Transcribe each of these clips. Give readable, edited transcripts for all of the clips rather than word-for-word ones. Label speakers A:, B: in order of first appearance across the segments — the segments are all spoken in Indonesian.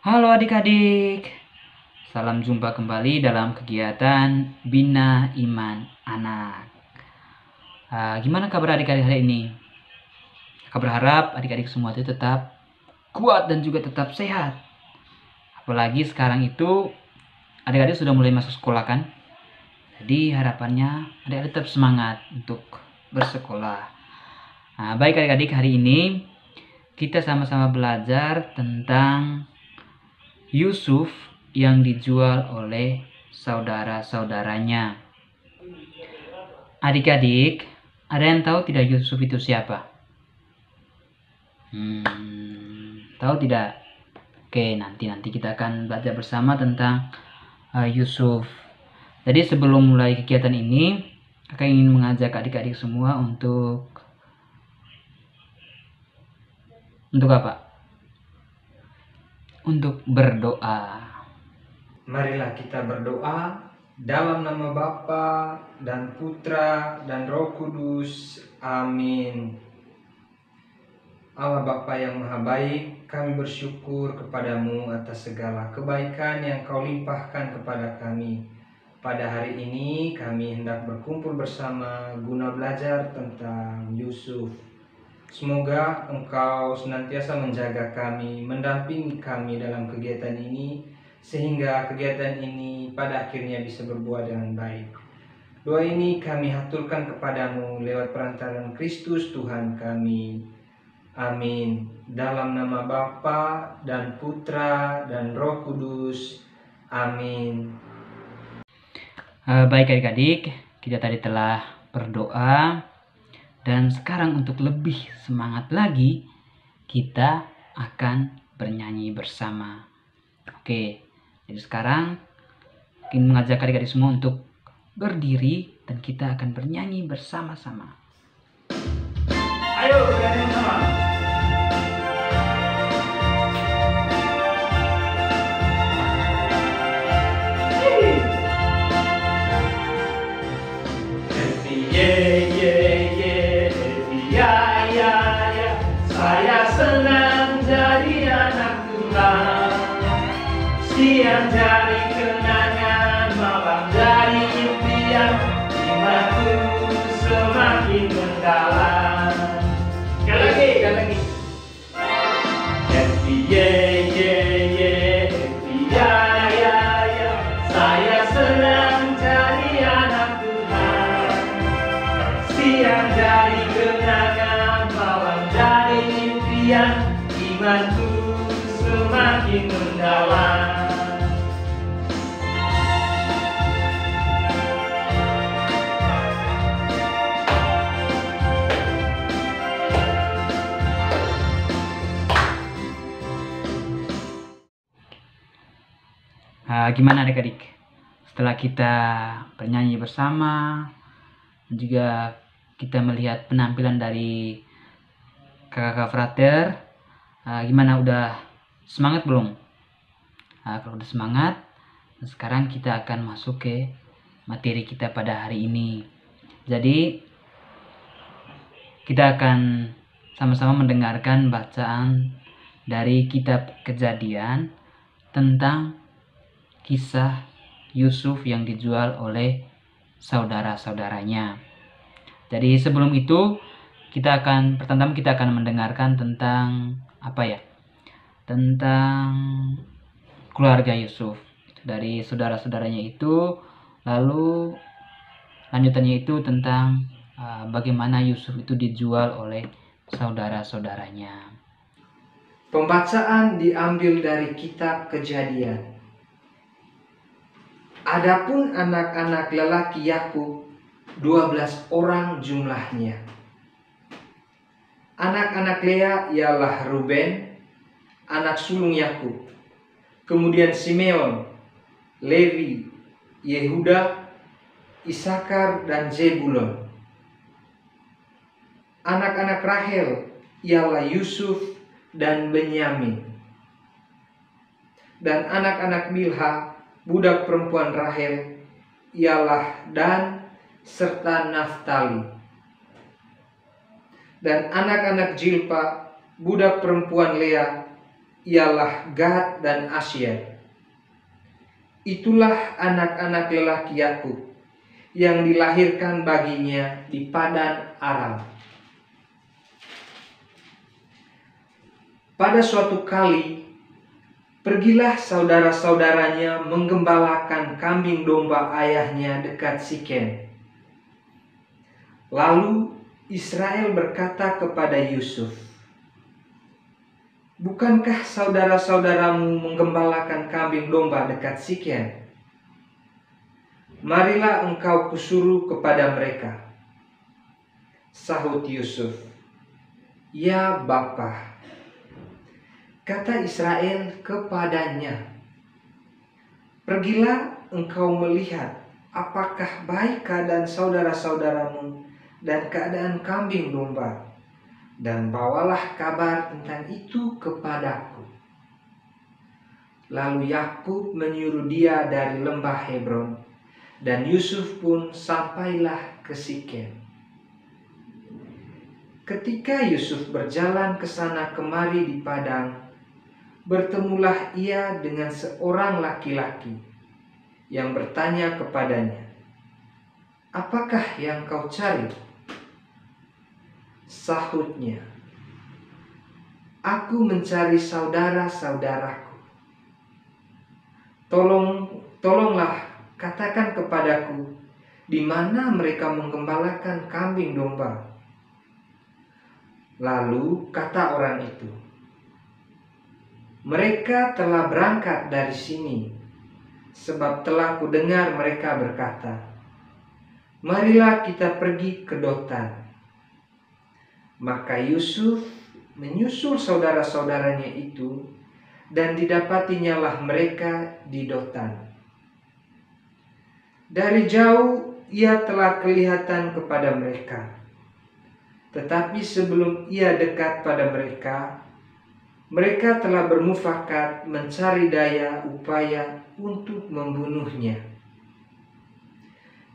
A: Halo adik-adik, salam jumpa kembali dalam kegiatan Bina Iman Anak. Gimana kabar adik-adik hari ini? Aku berharap adik-adik semua itu tetap kuat dan juga tetap sehat. Apalagi sekarang itu adik-adik sudah mulai masuk sekolah kan? Jadi harapannya adik-adik tetap semangat untuk bersekolah. Baik adik-adik, hari ini kita sama-sama belajar tentang Yusuf yang dijual oleh saudara-saudaranya. Adik-adik, ada yang tahu tidak Yusuf itu siapa? Tahu tidak? Oke, nanti kita akan belajar bersama tentang Yusuf. Jadi sebelum mulai kegiatan ini, kakak ingin mengajak adik-adik semua untuk apa? Untuk berdoa.
B: Marilah kita berdoa dalam nama Bapa dan Putra dan Roh Kudus. Amin. Allah Bapa yang Maha Baik, kami bersyukur kepadamu atas segala kebaikan yang Kau limpahkan kepada kami. Pada hari ini kami hendak berkumpul bersama guna belajar tentang Yusuf. Semoga Engkau senantiasa menjaga kami, mendampingi kami dalam kegiatan ini, sehingga kegiatan ini pada akhirnya bisa berbuah dengan baik. Doa ini kami haturkan kepadamu lewat perantaraan Kristus Tuhan kami. Amin. Dalam nama Bapa dan Putra dan Roh Kudus. Amin.
A: Baik adik-adik, kita tadi telah berdoa. Dan sekarang untuk lebih semangat lagi, kita akan bernyanyi bersama. Oke, jadi sekarang ingin mengajak adik-adik semua untuk berdiri dan kita akan bernyanyi bersama-sama.
B: Ayo bernyanyi bersama. Saya senang jadi anak Tuhan. Siang jadi kenangan, malam jadi impian. Imanku semakin mendalam. Sekali lagi. Happy happy Saya senang jadi anak Tuhan. Siang jadi kenangan, malam jadi impian. Imanku semakin mendalam.
A: Gimana adik-adik? Setelah kita bernyanyi bersama, juga kita melihat penampilan dari kakak frater, gimana, udah semangat belum? Kalau udah semangat, sekarang kita akan masuk ke materi kita pada hari ini. Jadi kita akan sama-sama mendengarkan bacaan dari kitab Kejadian tentang kisah Yusuf yang dijual oleh saudara-saudaranya. Jadi sebelum itu kita akan mendengarkan tentang tentang keluarga Yusuf dari saudara-saudaranya itu, lalu lanjutannya itu tentang bagaimana Yusuf itu dijual oleh saudara-saudaranya.
B: Pembacaan diambil dari kitab Kejadian. Adapun anak-anak lelaki Yakub 12 orang jumlahnya. Anak-anak Lea ialah Ruben, anak sulung Yakub. Kemudian Simeon, Levi, Yehuda, Isakar dan Zebulon. Anak-anak Rahel ialah Yusuf dan Benyamin. Dan anak-anak Bilha, budak perempuan Rahel, ialah Dan serta Naftali. Dan anak-anak Jilpa, budak perempuan Lea, ialah Gad dan Asyer. Itulah anak-anak lelaki Yakub yang dilahirkan baginya di Padan Aram. Pada suatu kali, pergilah saudara-saudaranya menggembalakan kambing domba ayahnya dekat Sikem. Lalu Israel berkata kepada Yusuf, "Bukankah saudara-saudaramu menggembalakan kambing domba dekat Sikem? Marilah engkau kusuruh kepada mereka." Sahut Yusuf, "Ya Bapa." Kata Israel kepadanya, "Pergilah engkau melihat apakah baik keadaan saudara-saudaramu dan keadaan kambing domba, dan bawalah kabar tentang itu kepadaku." Lalu Yakub menyuruh dia dari lembah Hebron, dan Yusuf pun sampailah ke Sikem. Ketika Yusuf berjalan ke sana kemari di padang, bertemulah ia dengan seorang laki-laki yang bertanya kepadanya, "Apakah yang kau cari?" Sahutnya, "Aku mencari saudara-saudaraku. Tolonglah katakan kepadaku di mana mereka menggembalakan kambing domba." Lalu kata orang itu, "Mereka telah berangkat dari sini, sebab telah kudengar mereka berkata, 'Marilah kita pergi ke Dotan.'" Maka Yusuf menyusul saudara-saudaranya itu, dan didapatinya mereka di Dotan. Dari jauh ia telah kelihatan kepada mereka, tetapi sebelum ia dekat pada mereka, mereka telah bermufakat mencari daya upaya untuk membunuhnya.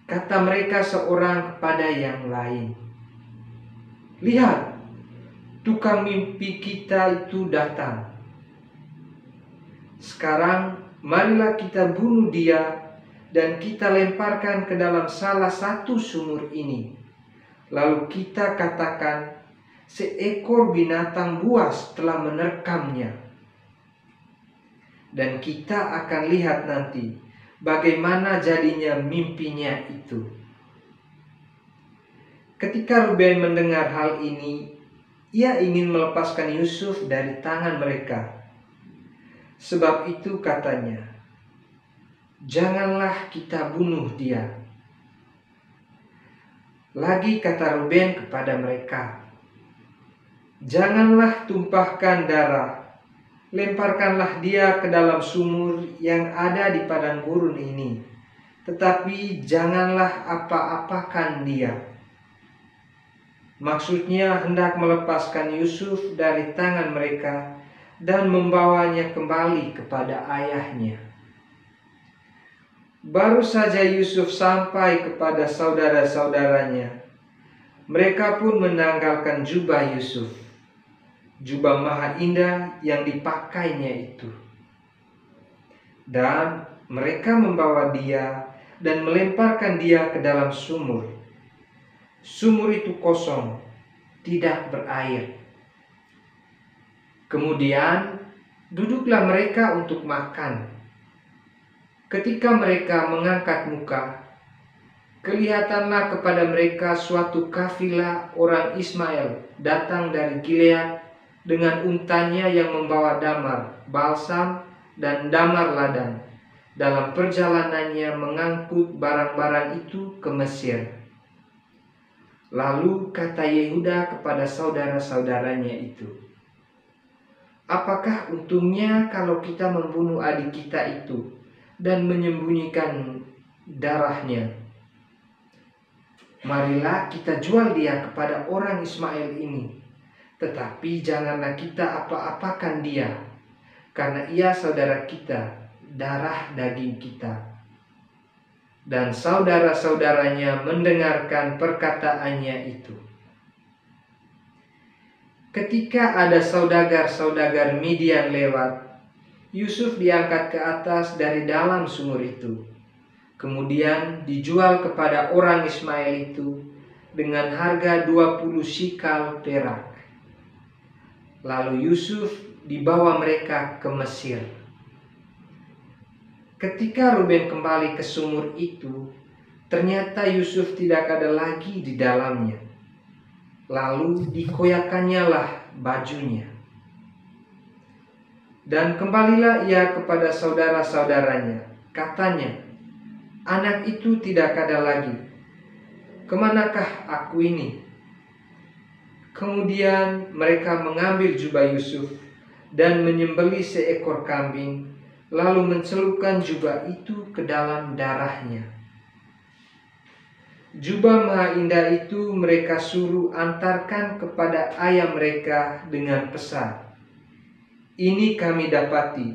B: Kata mereka seorang kepada yang lain, "Lihat, tukang mimpi kita itu datang. Sekarang marilah kita bunuh dia dan kita lemparkan ke dalam salah satu sumur ini. Lalu kita katakan, seekor binatang buas telah menerkamnya. Dan kita akan lihat nanti bagaimana jadinya mimpinya itu." Ketika Ruben mendengar hal ini, ia ingin melepaskan Yusuf dari tangan mereka. Sebab itu katanya, "Janganlah kita bunuh dia." Lagi kata Ruben kepada mereka, "Janganlah tumpahkan darah. Lemparkanlah dia ke dalam sumur yang ada di padang gurun ini, tetapi janganlah apa-apakan dia." Maksudnya hendak melepaskan Yusuf dari tangan mereka dan membawanya kembali kepada ayahnya. Baru saja Yusuf sampai kepada saudara-saudaranya, mereka pun menanggalkan jubah Yusuf, jubah maha indah yang dipakainya itu. Dan mereka membawa dia dan melemparkan dia ke dalam sumur. Sumur itu kosong, tidak berair. Kemudian duduklah mereka untuk makan. Ketika mereka mengangkat muka, kelihatanlah kepada mereka suatu kafilah orang Ismail datang dari Gilead dengan untanya yang membawa damar, balsam, dan damar ladang, dalam perjalanannya mengangkut barang-barang itu ke Mesir. Lalu kata Yehuda kepada saudara-saudaranya itu, "Apakah untungnya kalau kita membunuh adik kita itu dan menyembunyikan darahnya? Marilah kita jual dia kepada orang Ismail ini, tetapi janganlah kita apa-apakan dia, karena ia saudara kita, darah daging kita." Dan saudara-saudaranya mendengarkan perkataannya itu. Ketika ada saudagar-saudagar Midian lewat, Yusuf diangkat ke atas dari dalam sumur itu. Kemudian dijual kepada orang Ismail itu dengan harga 20 shikal perak. Lalu Yusuf dibawa mereka ke Mesir. Ketika Ruben kembali ke sumur itu, ternyata Yusuf tidak ada lagi di dalamnya. Lalu dikoyakannya lah bajunya. Dan kembalilah ia kepada saudara-saudaranya. Katanya, anak itu tidak ada lagi. Kemanakah aku ini? Kemudian mereka mengambil jubah Yusuf dan menyembelih seekor kambing, lalu mencelupkan jubah itu ke dalam darahnya. Jubah maha indah itu mereka suruh antarkan kepada ayah mereka dengan pesan, "Ini kami dapati.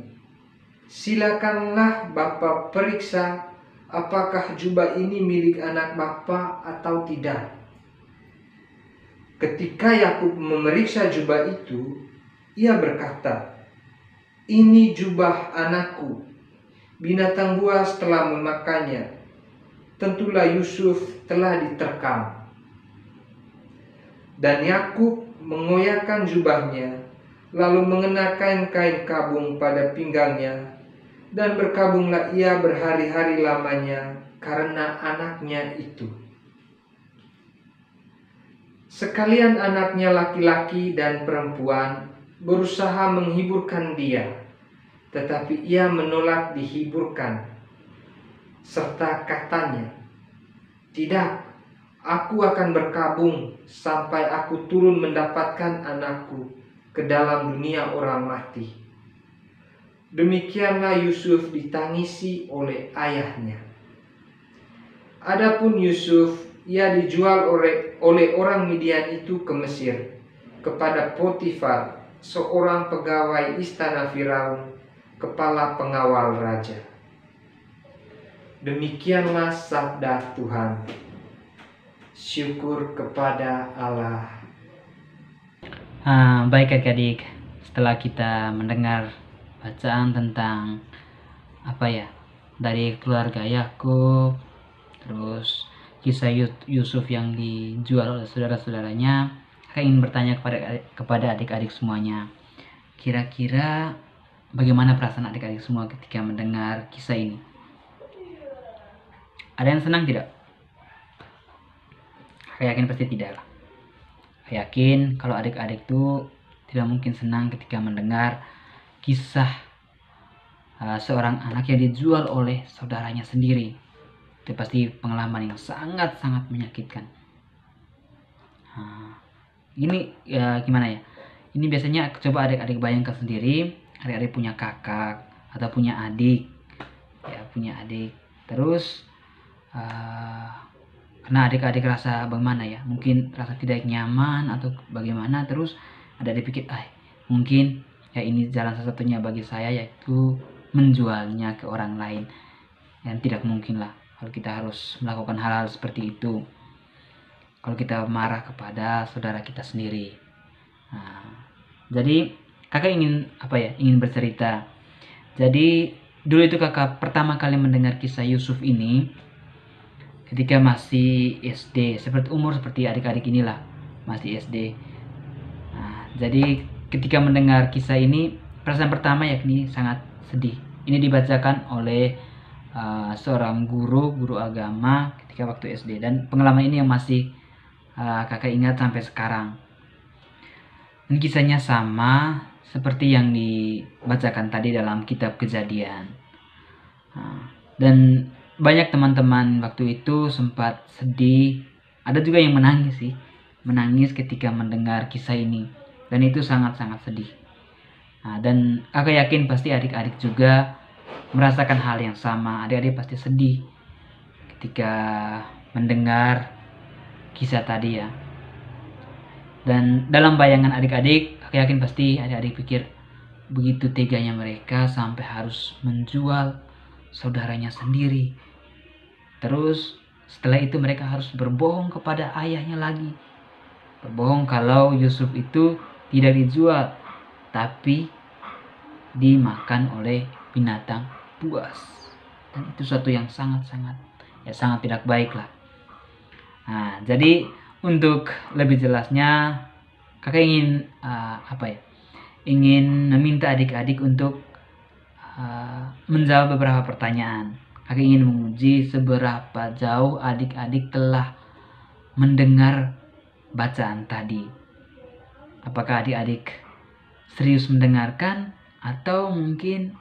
B: Silakanlah Bapa periksa apakah jubah ini milik anak Bapa atau tidak." Ketika Yakub memeriksa jubah itu, ia berkata, "Ini jubah anakku. Binatang buas telah memakannya. Tentulah Yusuf telah diterkam." Dan Yakub mengoyakkan jubahnya, lalu mengenakan kain kabung pada pinggangnya, dan berkabunglah ia berhari-hari lamanya karena anaknya itu. Sekalian anaknya laki-laki dan perempuan berusaha menghiburkan dia, tetapi ia menolak dihiburkan, serta katanya, "Tidak, aku akan berkabung sampai aku turun mendapatkan anakku ke dalam dunia orang mati." Demikianlah Yusuf ditangisi oleh ayahnya. Adapun Yusuf, ia dijual oleh orang Midian itu ke Mesir, kepada Potifar, seorang pegawai istana Firaun, kepala pengawal raja. Demikianlah sabda Tuhan. Syukur kepada Allah.
A: Baik adik-adik, setelah kita mendengar bacaan tentang dari keluarga Yakub, terus kisah Yusuf yang dijual oleh saudara-saudaranya, saya ingin bertanya kepada adik-adik semuanya, kira-kira bagaimana perasaan adik-adik semua ketika mendengar kisah ini? Ada yang senang tidak? Saya yakin pasti tidak lah. Saya yakin kalau adik-adik itu tidak mungkin senang ketika mendengar kisah seorang anak yang dijual oleh saudaranya sendiri. Itu pasti pengalaman yang sangat-sangat menyakitkan. Ini gimana ya? Ini biasanya coba adik-adik bayangkan sendiri, adik-adik punya kakak atau punya adik, Terus karena adik-adik rasa bagaimana ya? Mungkin rasa tidak nyaman atau bagaimana. Terus adik-adik pikir, mungkin ya ini jalan satu-satunya bagi saya, yaitu menjualnya ke orang lain. Yang tidak mungkin lah kalau kita harus melakukan hal-hal seperti itu, kalau kita marah kepada saudara kita sendiri. Jadi kakak ingin bercerita. Jadi dulu itu kakak pertama kali mendengar kisah Yusuf ini ketika masih SD, umur seperti adik-adik inilah, masih SD. Jadi ketika mendengar kisah ini, perasaan pertama yakni sangat sedih. Ini dibacakan oleh seorang guru agama ketika waktu SD, dan pengalaman ini yang masih kakak ingat sampai sekarang. Dan kisahnya sama seperti yang dibacakan tadi dalam kitab Kejadian. Dan banyak teman-teman waktu itu sempat sedih, ada juga yang menangis ketika mendengar kisah ini, dan itu sangat-sangat sedih. Dan kakak yakin pasti adik-adik juga merasakan hal yang sama. Adik-adik pasti sedih ketika mendengar kisah tadi ya. Dan dalam bayangan adik-adik, kakak yakin pasti adik-adik pikir, begitu teganya mereka sampai harus menjual saudaranya sendiri. Terus setelah itu mereka harus berbohong kepada ayahnya lagi, berbohong kalau Yusuf itu tidak dijual, tapi dimakan oleh binatang buas. Dan itu suatu yang sangat tidak baik lah. Nah, jadi untuk lebih jelasnya, kakak ingin ingin meminta adik-adik untuk menjawab beberapa pertanyaan. Kakak ingin menguji seberapa jauh adik-adik telah mendengar bacaan tadi. Apakah adik-adik serius mendengarkan atau mungkin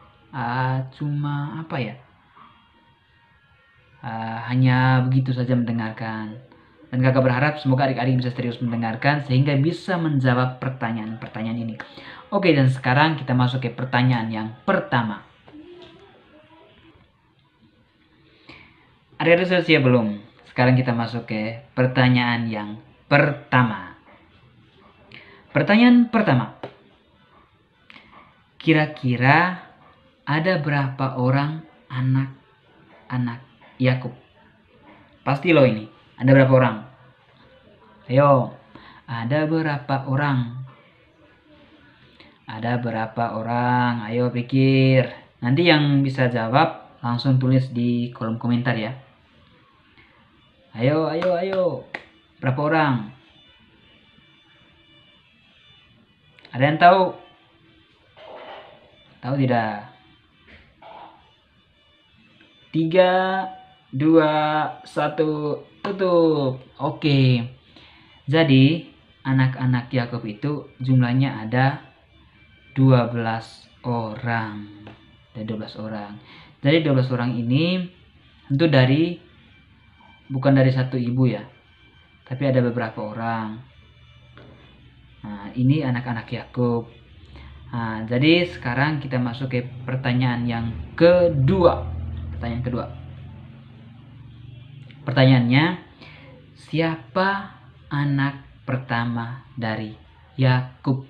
A: cuma hanya begitu saja mendengarkan. Dan kakak berharap semoga adik-adik bisa serius mendengarkan sehingga bisa menjawab pertanyaan-pertanyaan ini. Oke, dan sekarang kita masuk ke pertanyaan yang pertama. Adik-adik sudah siap belum? Sekarang kita masuk ke pertanyaan yang pertama. Pertanyaan pertama. Kira-kira ada berapa orang anak-anak Yakub? Pasti loh ini. Ada berapa orang? Ayo, ada berapa orang? Ada berapa orang? Ayo pikir. Nanti yang bisa jawab langsung tulis di kolom komentar ya. Ayo. Berapa orang? Ada yang tahu? Tahu tidak? 3, 2, 1, tutup. Oke. Jadi anak-anak Yakub itu jumlahnya ada 12 orang. Ada 12 orang. Jadi 12 orang ini tentu bukan dari satu ibu ya. Tapi ada beberapa orang. Nah, ini anak-anak Yakub. Nah, jadi sekarang kita masuk ke pertanyaan yang kedua. Pertanyaan kedua. Pertanyaannya, siapa anak pertama dari Yakub?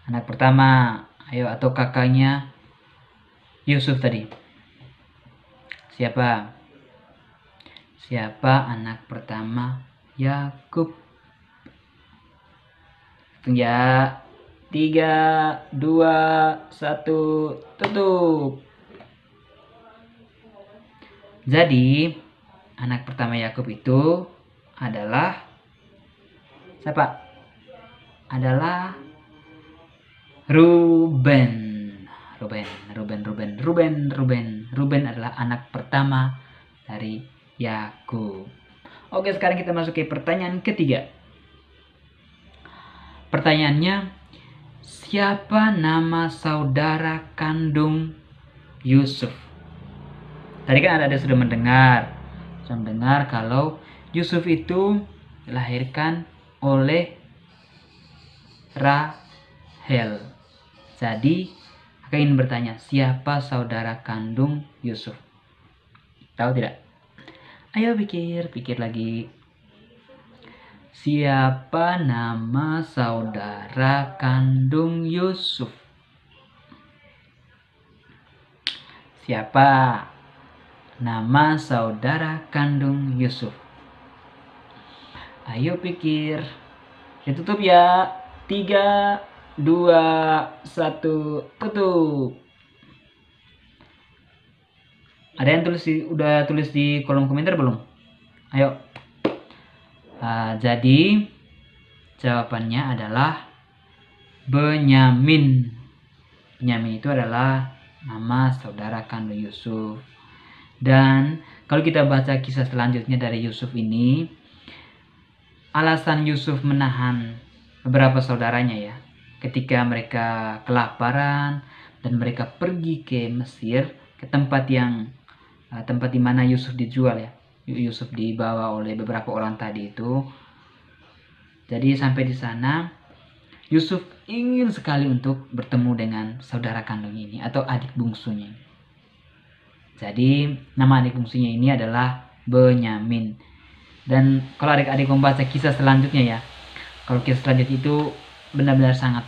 A: Anak pertama, ayo, atau kakaknya Yusuf tadi. Siapa anak pertama Yakub? Ya, 3, 2, 1, tutup. Jadi anak pertama Yakub itu adalah siapa? Adalah Ruben. Ruben adalah anak pertama dari Yakub. Oke, sekarang kita masuk ke pertanyaan ketiga. Pertanyaannya, siapa nama saudara kandung Yusuf? Tadi kan ada sudah mendengar kalau Yusuf itu dilahirkan oleh Rahel. Jadi, aku ingin bertanya, siapa saudara kandung Yusuf? Tahu tidak? Ayo pikir lagi. Siapa nama saudara kandung Yusuf? Siapa nama saudara kandung Yusuf? Ayo pikir. Ya, tutup ya. 3, 2, 1, tutup. Ada yang udah tulis di kolom komentar belum? Ayo. Jadi jawabannya adalah Benyamin. Benyamin itu adalah nama saudara kandung Yusuf. Dan kalau kita baca kisah selanjutnya dari Yusuf ini, alasan Yusuf menahan beberapa saudaranya ya, ketika mereka kelaparan dan mereka pergi ke Mesir, ke tempat di mana Yusuf dijual ya. Yusuf dibawa oleh beberapa orang tadi itu. Jadi sampai di sana Yusuf ingin sekali untuk bertemu dengan saudara kandung ini atau adik bungsunya. Jadi nama adik bungsunya ini adalah Benyamin. Dan kalau adik-adik membaca kisah selanjutnya ya, kalau kisah selanjutnya itu benar-benar sangat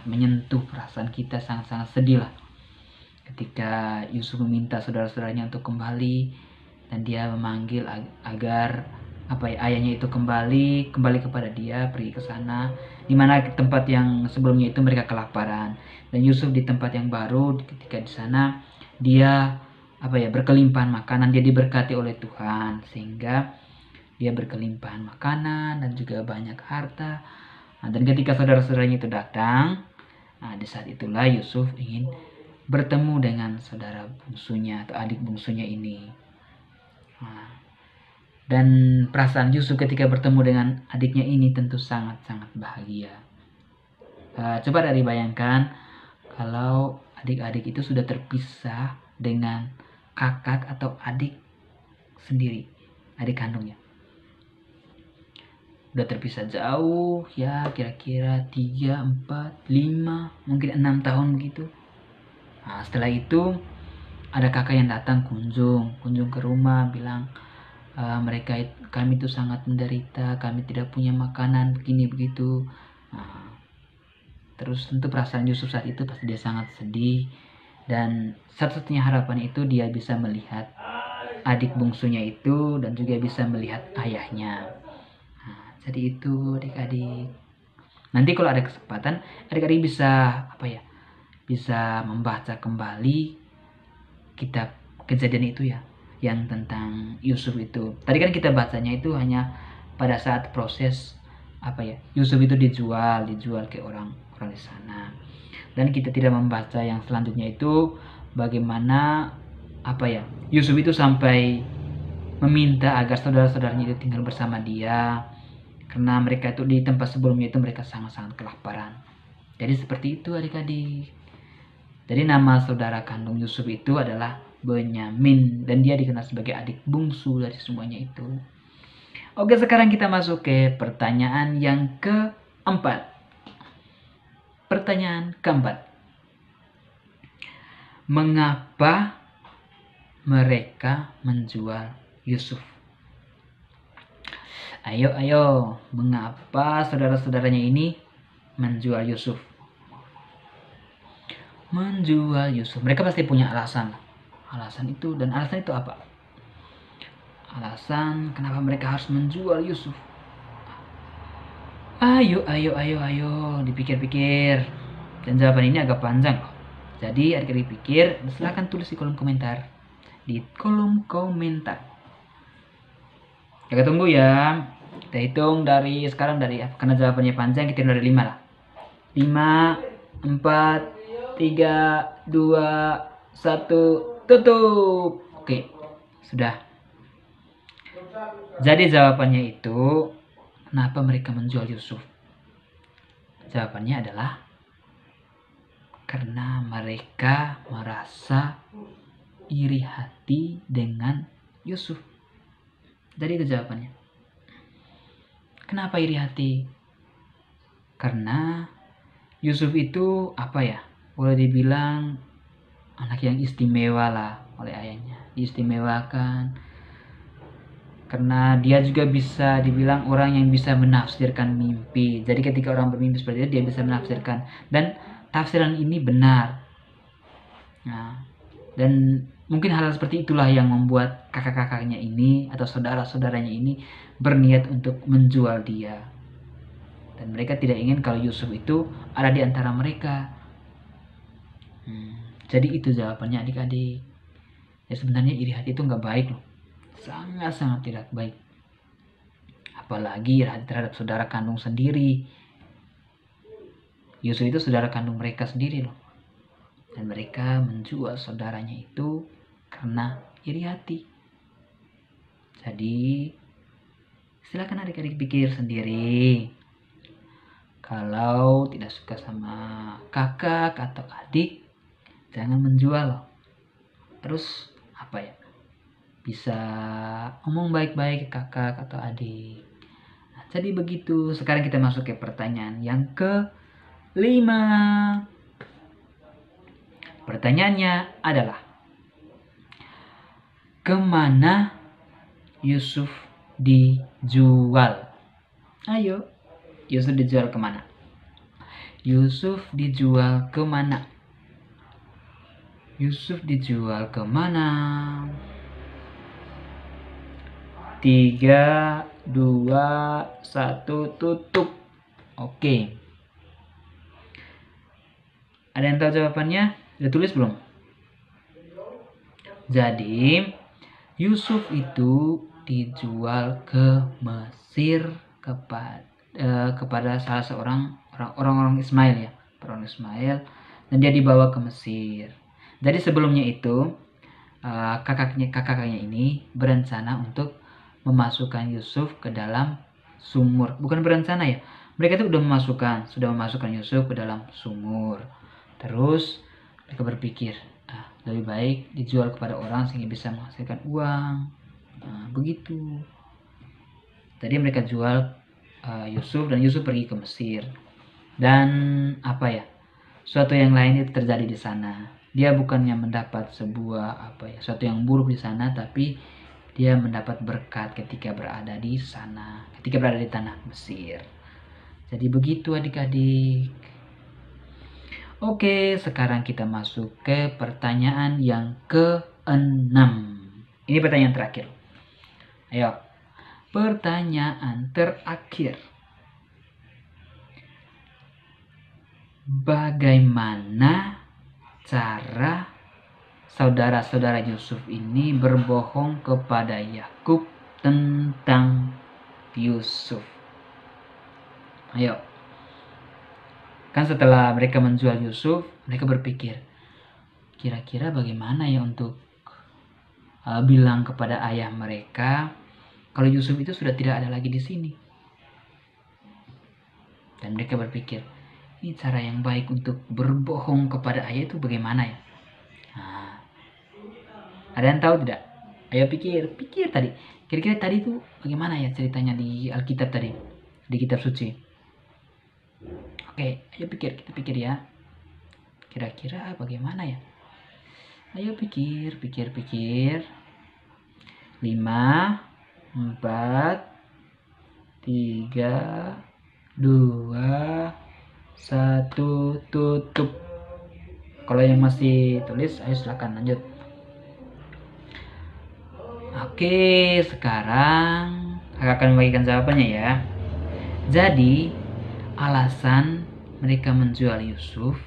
A: menyentuh perasaan kita, sangat sedih lah. Ketika Yusuf meminta saudara-saudaranya untuk kembali dan dia memanggil agar ayahnya itu kembali kepada dia, pergi ke sana, di mana tempat yang sebelumnya itu mereka kelaparan. Dan Yusuf di tempat yang baru, ketika di sana dia berkelimpahan makanan, dia diberkati oleh Tuhan sehingga dia berkelimpahan makanan dan juga banyak harta. Dan ketika saudara-saudaranya itu datang, di saat itulah Yusuf ingin bertemu dengan saudara bungsunya atau adik bungsunya ini. Dan perasaan Yusuf ketika bertemu dengan adiknya ini tentu sangat-sangat bahagia. Coba dari bayangkan kalau adik-adik itu sudah terpisah dengan kakak atau adik sendiri, adik kandungnya. Udah terpisah jauh ya, kira-kira 3, 4, 5, mungkin 6 tahun begitu. Setelah itu ada kakak yang datang kunjung ke rumah, bilang kami itu sangat menderita, kami tidak punya makanan begini begitu. Terus tentu perasaan Yusuf saat itu pasti dia sangat sedih, dan satu-satunya harapan itu dia bisa melihat adik bungsunya itu dan juga bisa melihat ayahnya. Jadi itu adik-adik. Nanti kalau ada kesempatan, adik-adik bisa bisa membaca kembali kitab Kejadian itu ya, yang tentang Yusuf itu. Tadi kan kita bacanya itu hanya pada saat proses Yusuf itu dijual ke orang di sana. Dan kita tidak membaca yang selanjutnya itu bagaimana Yusuf itu sampai meminta agar saudara-saudaranya itu tinggal bersama dia, karena mereka itu di tempat sebelumnya itu mereka sangat-sangat kelaparan. Jadi seperti itu adik-adik. Jadi nama saudara kandung Yusuf itu adalah Benyamin, dan dia dikenal sebagai adik bungsu dari semuanya itu. Oke, sekarang kita masuk ke pertanyaan yang keempat. Pertanyaan keempat. Mengapa mereka menjual Yusuf? Ayo, mengapa saudara-saudaranya ini menjual Yusuf? Menjual Yusuf, mereka pasti punya alasan itu. Dan alasan itu apa? Alasan kenapa mereka harus menjual Yusuf? Ayo, dipikir-pikir. Dan jawaban ini agak panjang loh. Jadi adik-adik pikir, silahkan tulis di kolom komentar. Kita tunggu ya. Kita hitung dari sekarang, karena jawabannya panjang, kita hitung dari 5 lah. 5, 4, 3, 2, 1, tutup. Oke, sudah. Jadi jawabannya itu, kenapa mereka menjual Yusuf? Jawabannya adalah karena mereka merasa iri hati dengan Yusuf. Jadi itu jawabannya. Kenapa iri hati? Karena Yusuf itu boleh dibilang anak yang istimewa lah oleh ayahnya. Diistimewakan karena dia juga bisa dibilang orang yang bisa menafsirkan mimpi. Jadi ketika orang bermimpi seperti itu, dia bisa menafsirkan, dan tafsiran ini benar. Dan mungkin hal seperti itulah yang membuat kakak-kakaknya ini atau saudara-saudaranya ini berniat untuk menjual dia. Dan mereka tidak ingin kalau Yusuf itu ada di antara mereka. Jadi itu jawabannya adik-adik. Ya sebenarnya iri hati itu nggak baik loh. Sangat-sangat tidak baik. Apalagi iri hati terhadap saudara kandung sendiri. Yusuf itu saudara kandung mereka sendiri loh. Dan mereka menjual saudaranya itu karena iri hati. Jadi silakan adik-adik pikir sendiri. Kalau tidak suka sama kakak atau adik, jangan menjual loh. Terus bisa ngomong baik-baik ke kakak atau adik. Jadi begitu. Sekarang kita masuk ke pertanyaan yang ke-5. Pertanyaannya adalah, kemana Yusuf dijual? Ayo, Yusuf dijual kemana? Yusuf dijual kemana? Yusuf dijual kemana? 3, 2, 1, tutup. Oke. Ada yang tahu jawabannya? Udah tulis belum? Jadi Yusuf itu dijual ke Mesir kepada salah seorang orang-orang Ismail ya, orang Ismail, dan dia dibawa ke Mesir. Jadi sebelumnya itu kakaknya ini berencana untuk memasukkan Yusuf ke dalam sumur. Bukan berencana ya, mereka itu sudah memasukkan Yusuf ke dalam sumur. Terus mereka berpikir, lebih baik dijual kepada orang sehingga bisa menghasilkan uang. Begitu. Tadi mereka jual Yusuf, dan Yusuf pergi ke Mesir. Dan suatu yang lain itu terjadi di sana. Dia bukannya mendapat suatu yang buruk di sana, tapi dia mendapat berkat ketika berada di sana, ketika berada di tanah Mesir. Jadi begitu adik-adik. Oke, sekarang kita masuk ke pertanyaan yang ke-6. Ini pertanyaan terakhir. Ayo, pertanyaan terakhir. Bagaimana cara saudara-saudara Yusuf ini berbohong kepada Yakub tentang Yusuf? Ayo. Kan setelah mereka menjual Yusuf, mereka berpikir, kira-kira bagaimana ya untuk bilang kepada ayah mereka kalau Yusuf itu sudah tidak ada lagi di sini. Dan mereka berpikir, ini cara yang baik untuk berbohong kepada ayah itu bagaimana ya? Ada yang tahu tidak? Ayo pikir tadi. Kira-kira tadi itu bagaimana ya ceritanya di Alkitab tadi, di kitab suci? Oke, ayo kita pikir ya. Kira-kira bagaimana ya? Ayo pikir. 5, 4, 3, 2, 1, tutup. Kalau yang masih tulis, ayo silakan lanjut. Oke, sekarang kakak akan membagikan jawabannya ya. Jadi alasan mereka menjual Yusuf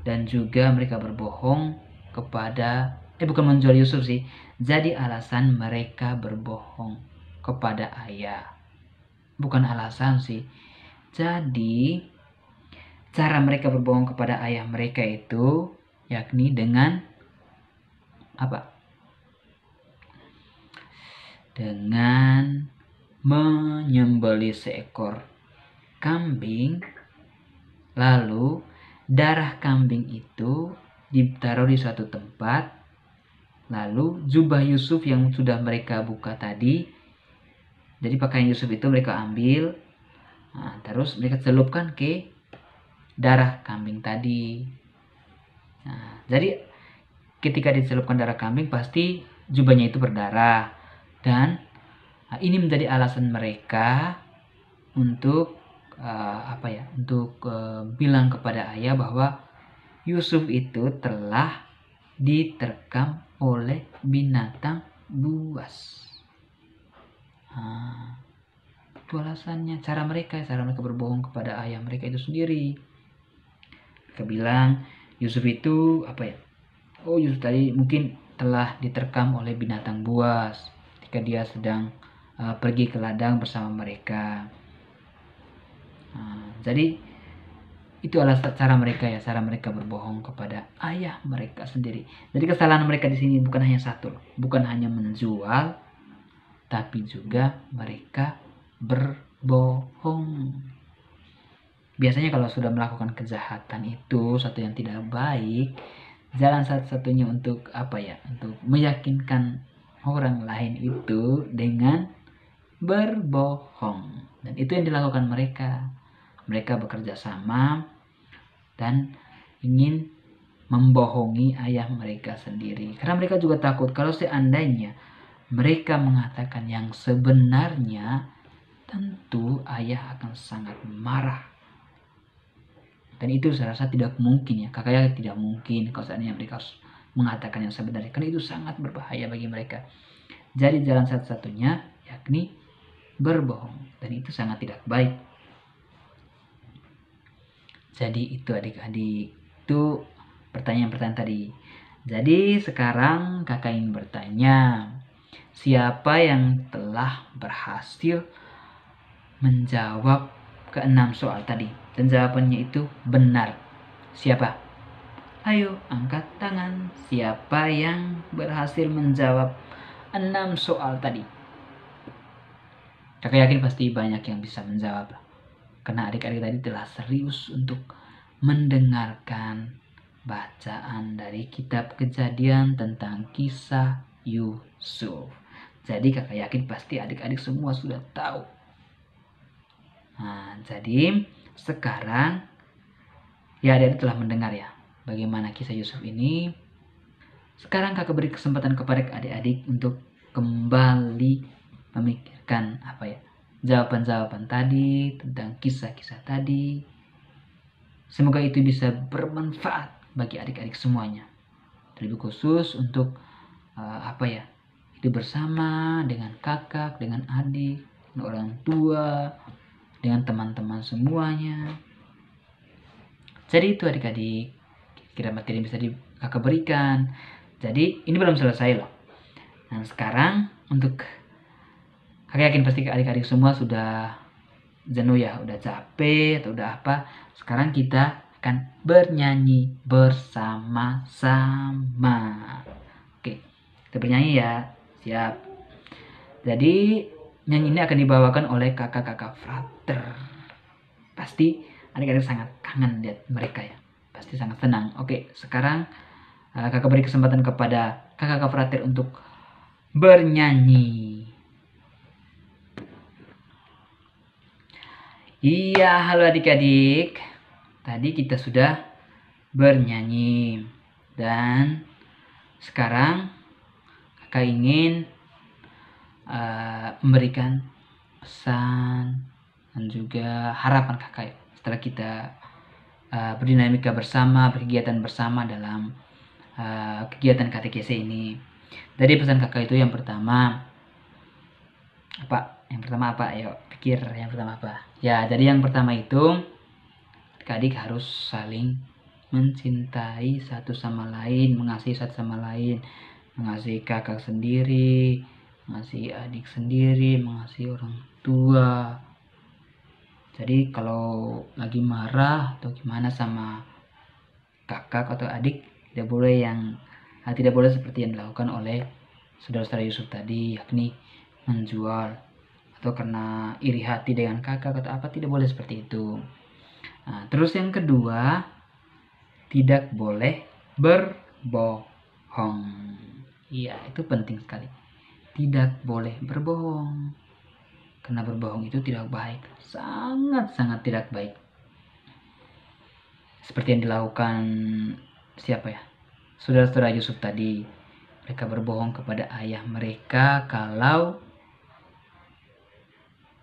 A: dan juga mereka berbohong kepada bukan menjual Yusuf sih. Jadi alasan mereka berbohong kepada ayah. Bukan alasan sih. Jadi cara mereka berbohong kepada ayah mereka itu yakni dengan dengan menyembelih seekor kambing, lalu darah kambing itu ditaruh di suatu tempat, lalu jubah Yusuf yang sudah mereka buka tadi, jadi pakaian Yusuf itu mereka ambil, terus mereka celupkan ke darah kambing tadi. Jadi ketika dicelupkan darah kambing pasti jubahnya itu berdarah, dan ini menjadi alasan mereka untuk bilang kepada ayah bahwa Yusuf itu telah diterkam oleh binatang buas. Itu alasannya, cara mereka berbohong kepada ayah mereka itu sendiri. Mereka bilang Yusuf itu Yusuf tadi mungkin telah diterkam oleh binatang buas ketika dia sedang pergi ke ladang bersama mereka. Jadi itu adalah cara mereka berbohong kepada ayah mereka sendiri. Jadi kesalahan mereka di sini bukan hanya satu, bukan hanya menjual, tapi juga mereka berbohong. Biasanya kalau sudah melakukan kejahatan itu satu yang tidak baik, jalan satu-satunya untuk untuk meyakinkan orang lain itu dengan berbohong. Dan itu yang dilakukan mereka. Mereka bekerja sama dan ingin membohongi ayah mereka sendiri. Karena mereka juga takut kalau seandainya mereka mengatakan yang sebenarnya, tentu ayah akan sangat marah. Dan itu saya rasa tidak mungkin ya. Kakaknya tidak mungkin kalau seandainya mereka mengatakan yang sebenarnya. Karena itu sangat berbahaya bagi mereka. Jadi jalan satu-satunya yakni berbohong, dan itu sangat tidak baik. Jadi itu adik-adik, itu pertanyaan-pertanyaan tadi. Jadi sekarang kakak ingin bertanya, siapa yang telah berhasil menjawab ke-6 soal tadi dan jawabannya itu benar? Siapa? Ayo angkat tangan, siapa yang berhasil menjawab 6 soal tadi? Kakak yakin pasti banyak yang bisa menjawab, karena adik-adik tadi telah serius untuk mendengarkan bacaan dari kitab Kejadian tentang kisah Yusuf. Jadi kakak yakin pasti adik-adik semua sudah tahu. Nah, jadi sekarang ya adik-adik telah mendengar ya bagaimana kisah Yusuf ini. Sekarang kakak beri kesempatan kepada adik-adik untuk kembali memikirkan jawaban-jawaban tadi tentang kisah-kisah tadi. Semoga itu bisa bermanfaat bagi adik-adik semuanya. Terlebih khusus untuk hidup bersama dengan kakak, dengan adik, dengan orang tua, dengan teman-teman semuanya. Jadi itu adik-adik, kira materi yang bisa kakak berikan. Jadi ini belum selesai loh. Nah sekarang untuk kakak yakin pasti adik-adik semua sudah jenuh ya, udah capek atau udah apa. Sekarang kita akan bernyanyi bersama-sama. Oke, kita bernyanyi ya. Siap. Jadi nyanyi ini akan dibawakan oleh kakak-kakak frater. Pasti adik-adik sangat kangen lihat mereka ya. Pasti sangat senang. Oke, sekarang kakak beri kesempatan kepada kakak-kakak frater untuk bernyanyi. Iya, halo adik-adik. Tadi kita sudah bernyanyi dan sekarang kakak ingin memberikan pesan dan juga harapan kakak setelah kita berdinamika bersama, berkegiatan bersama dalam kegiatan KTKC ini. Jadi pesan kakak itu yang pertama apa? Ayo pikir yang pertama apa? Ya, jadi yang pertama itu adik-adik harus saling mencintai satu sama lain, mengasihi satu sama lain, mengasihi kakak sendiri, mengasihi adik sendiri, mengasihi orang tua. Jadi kalau lagi marah atau gimana sama kakak atau adik, tidak boleh seperti yang dilakukan oleh saudara-saudara Yusuf tadi, yakni menjual atau karena iri hati dengan kakak atau apa, tidak boleh seperti itu. Nah, terus yang kedua, tidak boleh berbohong. Iya, itu penting sekali. Tidak boleh berbohong. Karena berbohong itu tidak baik. Sangat-sangat tidak baik. Seperti yang dilakukan saudara-saudara Yusuf tadi. Mereka berbohong kepada ayah mereka kalau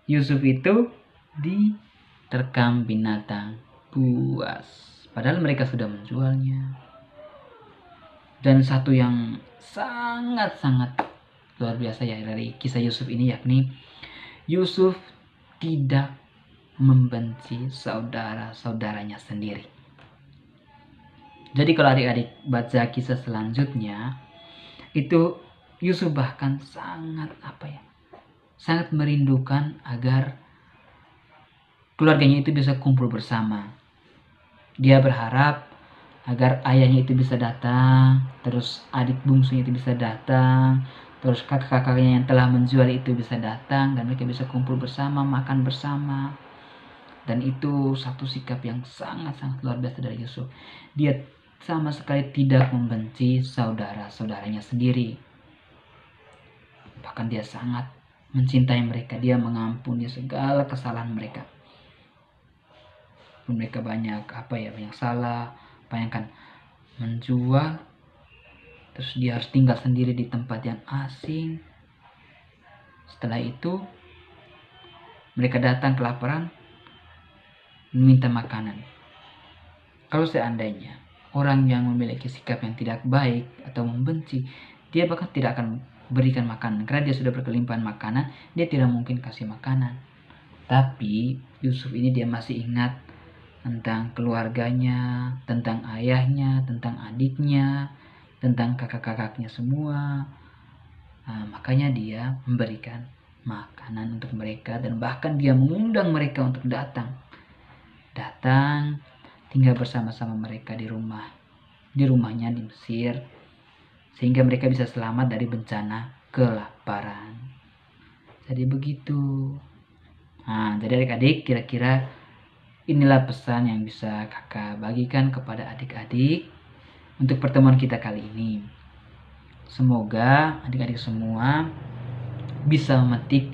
A: Yusuf itu diterkam binatang buas. Padahal mereka sudah menjualnya. Dan satu yang sangat-sangat luar biasa ya dari kisah Yusuf ini, yakni Yusuf tidak membenci saudara-saudaranya sendiri. Jadi kalau adik-adik baca kisah selanjutnya, itu Yusuf bahkan sangat merindukan agar keluarganya itu bisa kumpul bersama. Dia berharap agar ayahnya itu bisa datang, terus adik bungsunya itu bisa datang, terus kakak-kakaknya yang telah menjual itu bisa datang, dan mereka bisa kumpul bersama, makan bersama. Dan itu satu sikap yang sangat-sangat luar biasa dari Yusuf. Dia sama sekali tidak membenci saudara-saudaranya sendiri. Bahkan dia sangat mencintai mereka. Dia mengampuni segala kesalahan mereka. Mereka banyak salah. Bayangkan menjual, terus dia harus tinggal sendiri di tempat yang asing. Setelah itu mereka datang kelaparan, meminta makanan. Kalau seandainya orang yang memiliki sikap yang tidak baik atau membenci, dia bahkan tidak akan berikan makanan. Karena dia sudah berkelimpahan makanan, dia tidak mungkin kasih makanan. Tapi Yusuf ini dia masih ingat tentang keluarganya, tentang ayahnya, tentang adiknya, tentang kakak-kakaknya semua. Nah, makanya dia memberikan makanan untuk mereka, dan bahkan dia mengundang mereka untuk datang tinggal bersama-sama mereka di rumahnya di Mesir, sehingga mereka bisa selamat dari bencana kelaparan. Jadi begitu. Nah, jadi adik-adik, kira-kira inilah pesan yang bisa kakak bagikan kepada adik-adik untuk pertemuan kita kali ini. Semoga adik-adik semua bisa memetik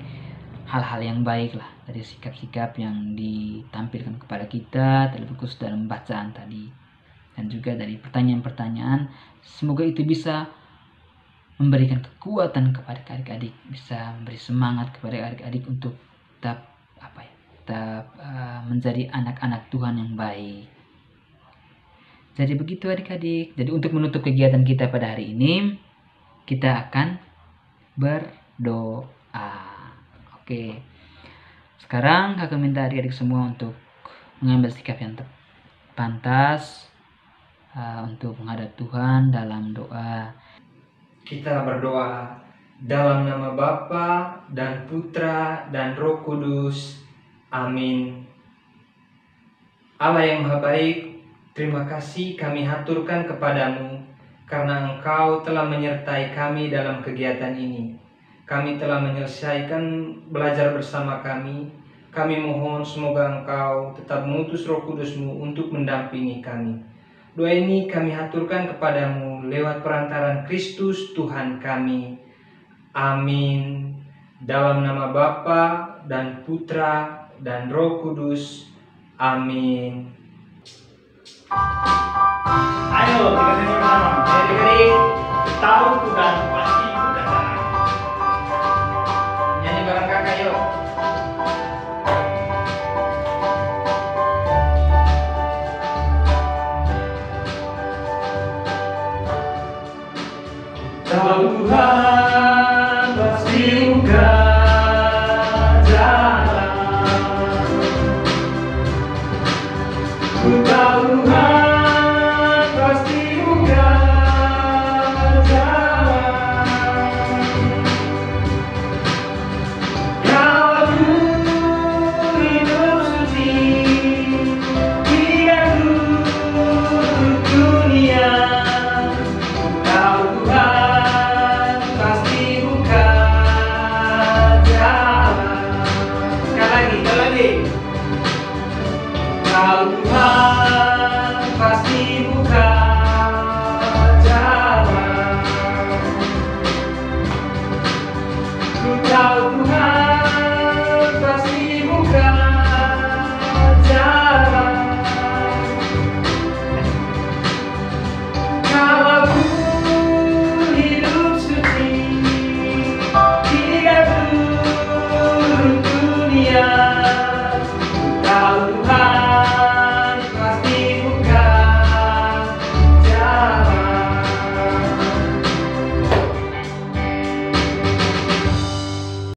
A: hal-hal yang baik lah dari sikap-sikap yang ditampilkan kepada kita, terlebih khusus dalam bacaan tadi, dan juga dari pertanyaan-pertanyaan. Semoga itu bisa memberikan kekuatan kepada adik-adik, bisa memberi semangat kepada adik-adik untuk tetap menjadi anak-anak Tuhan yang baik. Jadi begitu adik-adik. Jadi untuk menutup kegiatan kita pada hari ini, kita akan berdoa. Oke. Sekarang kakak minta adik-adik semua untuk mengambil sikap yang pantas untuk menghadap Tuhan dalam doa.
B: Kita berdoa dalam nama Bapa dan Putra dan Roh Kudus. Amin. Allah yang Maha Baik, terima kasih kami haturkan kepadamu karena Engkau telah menyertai kami dalam kegiatan ini. Kami telah menyelesaikan belajar bersama kami. Kami mohon semoga Engkau tetap mengutus Roh Kudus-Mu untuk mendampingi kami. Doa ini kami haturkan kepadamu lewat perantaran Kristus Tuhan kami. Amin. Dalam nama Bapa dan Putra dan Roh Kudus. Amin.
C: Ayo kita nyanyi bersama.
B: Adik-adik,
C: Tahu Tuhan pasti berkata.
B: nyanyi bareng kakak yuk.
C: Tahu Tuhan